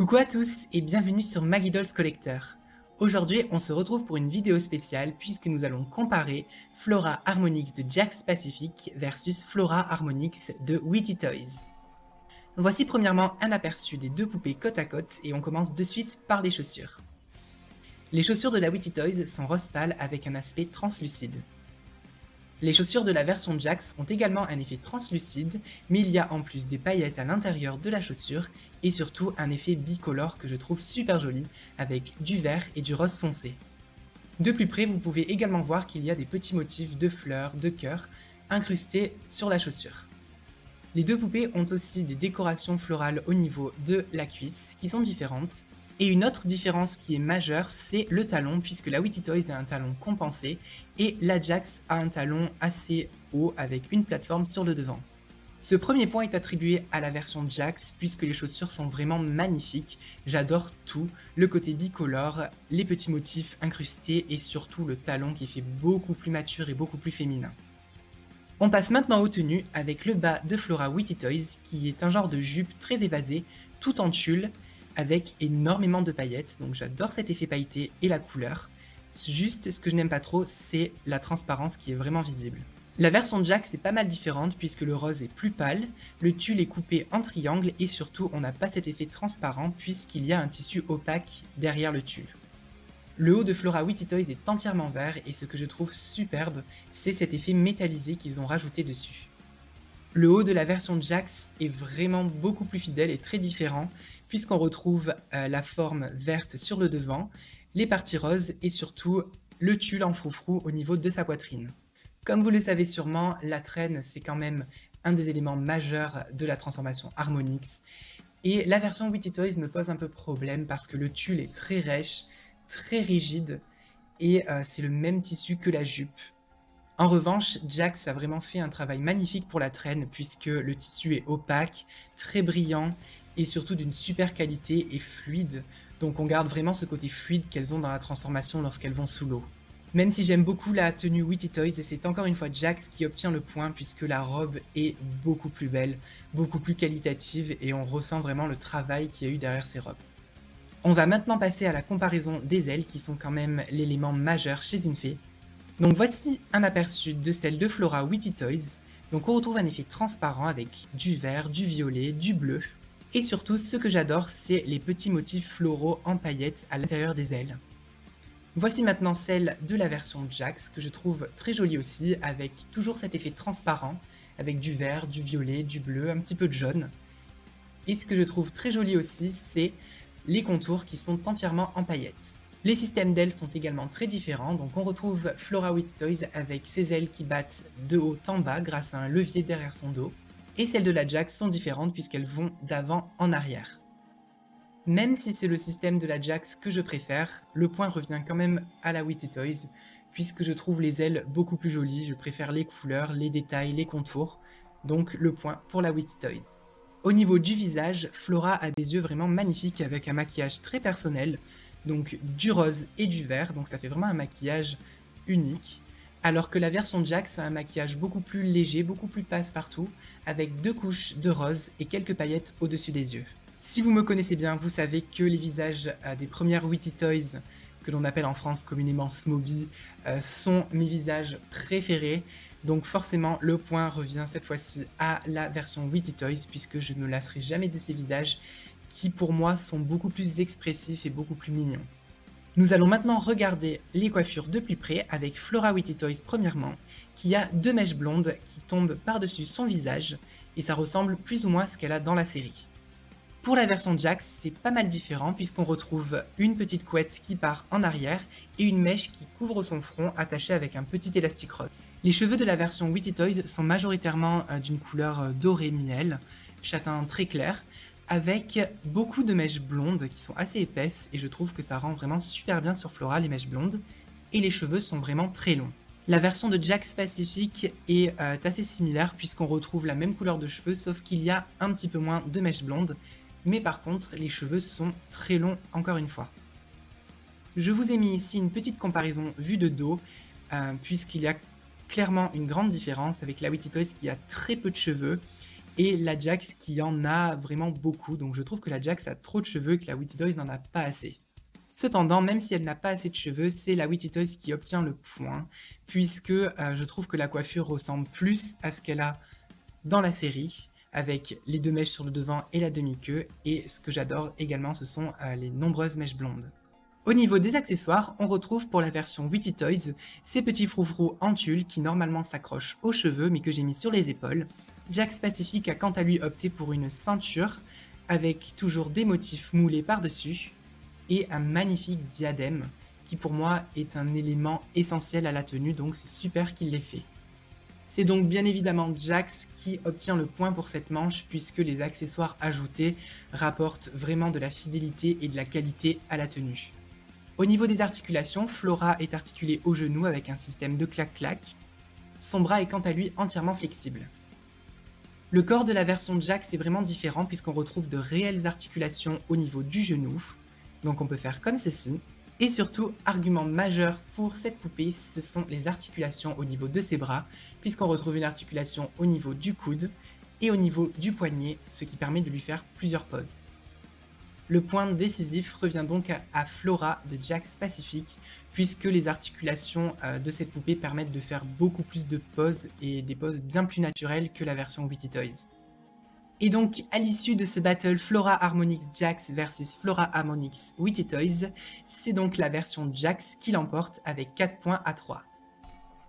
Coucou à tous et bienvenue sur Maggie Dolls Collector. Aujourd'hui, on se retrouve pour une vidéo spéciale puisque nous allons comparer Flora Harmonix de Jax Pacific versus Flora Harmonix de Witty Toys. Voici premièrement un aperçu des deux poupées côte à côte et on commence de suite par les chaussures. Les chaussures de la Witty Toys sont rose pâle avec un aspect translucide. Les chaussures de la version Jax ont également un effet translucide, mais il y a en plus des paillettes à l'intérieur de la chaussure et surtout un effet bicolore que je trouve super joli avec du vert et du rose foncé. De plus près, vous pouvez également voir qu'il y a des petits motifs de fleurs, de cœurs incrustés sur la chaussure. Les deux poupées ont aussi des décorations florales au niveau de la cuisse qui sont différentes. Et une autre différence qui est majeure, c'est le talon, puisque la Witty Toys a un talon compensé et la Jax a un talon assez haut avec une plateforme sur le devant. Ce premier point est attribué à la version Jax, puisque les chaussures sont vraiment magnifiques. J'adore tout, le côté bicolore, les petits motifs incrustés et surtout le talon qui fait beaucoup plus mature et beaucoup plus féminin. On passe maintenant aux tenues avec le bas de Flora Witty Toys, qui est un genre de jupe très évasée, tout en tulle, avec énormément de paillettes, donc j'adore cet effet pailleté et la couleur. Juste ce que je n'aime pas trop, c'est la transparence qui est vraiment visible. La version Jax est pas mal différente puisque le rose est plus pâle, le tulle est coupé en triangle et surtout on n'a pas cet effet transparent puisqu'il y a un tissu opaque derrière le tulle. Le haut de Flora Witty Toys est entièrement vert et ce que je trouve superbe, c'est cet effet métallisé qu'ils ont rajouté dessus. Le haut de la version Jax est vraiment beaucoup plus fidèle et très différent puisqu'on retrouve la forme verte sur le devant, les parties roses et surtout le tulle en froufrou au niveau de sa poitrine. Comme vous le savez sûrement, la traîne c'est quand même un des éléments majeurs de la transformation Harmonix et la version Witty Toys me pose un peu problème parce que le tulle est très rêche, très rigide et c'est le même tissu que la jupe. En revanche, Jax a vraiment fait un travail magnifique pour la traîne puisque le tissu est opaque, très brillant et surtout d'une super qualité et fluide. Donc on garde vraiment ce côté fluide qu'elles ont dans la transformation lorsqu'elles vont sous l'eau. Même si j'aime beaucoup la tenue Witty Toys, et c'est encore une fois Jax qui obtient le point puisque la robe est beaucoup plus belle, beaucoup plus qualitative et on ressent vraiment le travail qu'il y a eu derrière ces robes. On va maintenant passer à la comparaison des ailes qui sont quand même l'élément majeur chez une fée. Donc voici un aperçu de celle de Flora Witty Toys. Donc on retrouve un effet transparent avec du vert, du violet, du bleu. Et surtout, ce que j'adore, c'est les petits motifs floraux en paillettes à l'intérieur des ailes. Voici maintenant celle de la version Jax, que je trouve très jolie aussi, avec toujours cet effet transparent, avec du vert, du violet, du bleu, un petit peu de jaune. Et ce que je trouve très joli aussi, c'est les contours qui sont entièrement en paillettes. Les systèmes d'ailes sont également très différents, donc on retrouve Flora Witty Toys avec ses ailes qui battent de haut en bas grâce à un levier derrière son dos, et celles de la Jax sont différentes puisqu'elles vont d'avant en arrière. Même si c'est le système de la Jax que je préfère, le point revient quand même à la Witty Toys, puisque je trouve les ailes beaucoup plus jolies, je préfère les couleurs, les détails, les contours, donc le point pour la Witty Toys. Au niveau du visage, Flora a des yeux vraiment magnifiques avec un maquillage très personnel, donc du rose et du vert, donc ça fait vraiment un maquillage unique. Alors que la version Jax a un maquillage beaucoup plus léger, beaucoup plus passe-partout, avec 2 couches de rose et quelques paillettes au-dessus des yeux. Si vous me connaissez bien, vous savez que les visages des premières Witty Toys, que l'on appelle en France communément Smoby, sont mes visages préférés. Donc forcément, le point revient cette fois-ci à la version Witty Toys, puisque je ne me lasserai jamais de ces visages, qui pour moi sont beaucoup plus expressifs et beaucoup plus mignons. Nous allons maintenant regarder les coiffures de plus près avec Flora Witty Toys premièrement, qui a 2 mèches blondes qui tombent par-dessus son visage, et ça ressemble plus ou moins à ce qu'elle a dans la série. Pour la version Jax, c'est pas mal différent puisqu'on retrouve une petite couette qui part en arrière et une mèche qui couvre son front attachée avec un petit élastique rose. Les cheveux de la version Witty Toys sont majoritairement d'une couleur doré miel, châtain très clair, avec beaucoup de mèches blondes qui sont assez épaisses et je trouve que ça rend vraiment super bien sur Flora les mèches blondes et les cheveux sont vraiment très longs. La version de Jax Pacific est assez similaire puisqu'on retrouve la même couleur de cheveux sauf qu'il y a un petit peu moins de mèches blondes, mais par contre les cheveux sont très longs encore une fois. Je vous ai mis ici une petite comparaison vue de dos puisqu'il y a clairement une grande différence avec la Witty Toys qui a très peu de cheveux et la Jax qui en a vraiment beaucoup. Donc je trouve que la Jax a trop de cheveux et que la Witty Toys n'en a pas assez. Cependant, même si elle n'a pas assez de cheveux, c'est la Witty Toys qui obtient le point, puisque je trouve que la coiffure ressemble plus à ce qu'elle a dans la série, avec les 2 mèches sur le devant et la demi-queue, et ce que j'adore également, ce sont les nombreuses mèches blondes. Au niveau des accessoires, on retrouve pour la version Witty Toys ces petits froufrous en tulle qui normalement s'accrochent aux cheveux mais que j'ai mis sur les épaules. Jax Pacific a quant à lui opté pour une ceinture avec toujours des motifs moulés par-dessus et un magnifique diadème qui pour moi est un élément essentiel à la tenue, donc c'est super qu'il l'ait fait. C'est donc bien évidemment Jax qui obtient le point pour cette manche puisque les accessoires ajoutés rapportent vraiment de la fidélité et de la qualité à la tenue. Au niveau des articulations, Flora est articulée au genou avec un système de clac-clac. Son bras est quant à lui entièrement flexible. Le corps de la version Jax est vraiment différent puisqu'on retrouve de réelles articulations au niveau du genou. Donc on peut faire comme ceci. Et surtout, argument majeur pour cette poupée, ce sont les articulations au niveau de ses bras, puisqu'on retrouve une articulation au niveau du coude et au niveau du poignet, ce qui permet de lui faire plusieurs poses. Le point décisif revient donc à Flora de Jax Pacific, puisque les articulations de cette poupée permettent de faire beaucoup plus de poses et des poses bien plus naturelles que la version Witty Toys. Et donc, à l'issue de ce battle Flora Harmonix Jax versus Flora Harmonix Witty Toys, c'est donc la version Jax qui l'emporte avec 4 points à 3.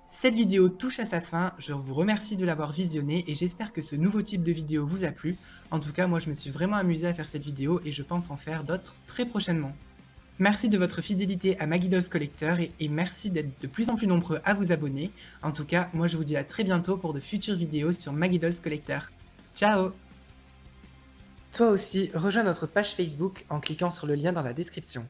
Cette vidéo touche à sa fin, je vous remercie de l'avoir visionnée et j'espère que ce nouveau type de vidéo vous a plu. En tout cas, moi je me suis vraiment amusé à faire cette vidéo et je pense en faire d'autres très prochainement. Merci de votre fidélité à Maggie Dolls Collector et merci d'être de plus en plus nombreux à vous abonner. En tout cas, moi je vous dis à très bientôt pour de futures vidéos sur Maggie Dolls Collector. Ciao! Toi aussi, rejoins notre page Facebook en cliquant sur le lien dans la description.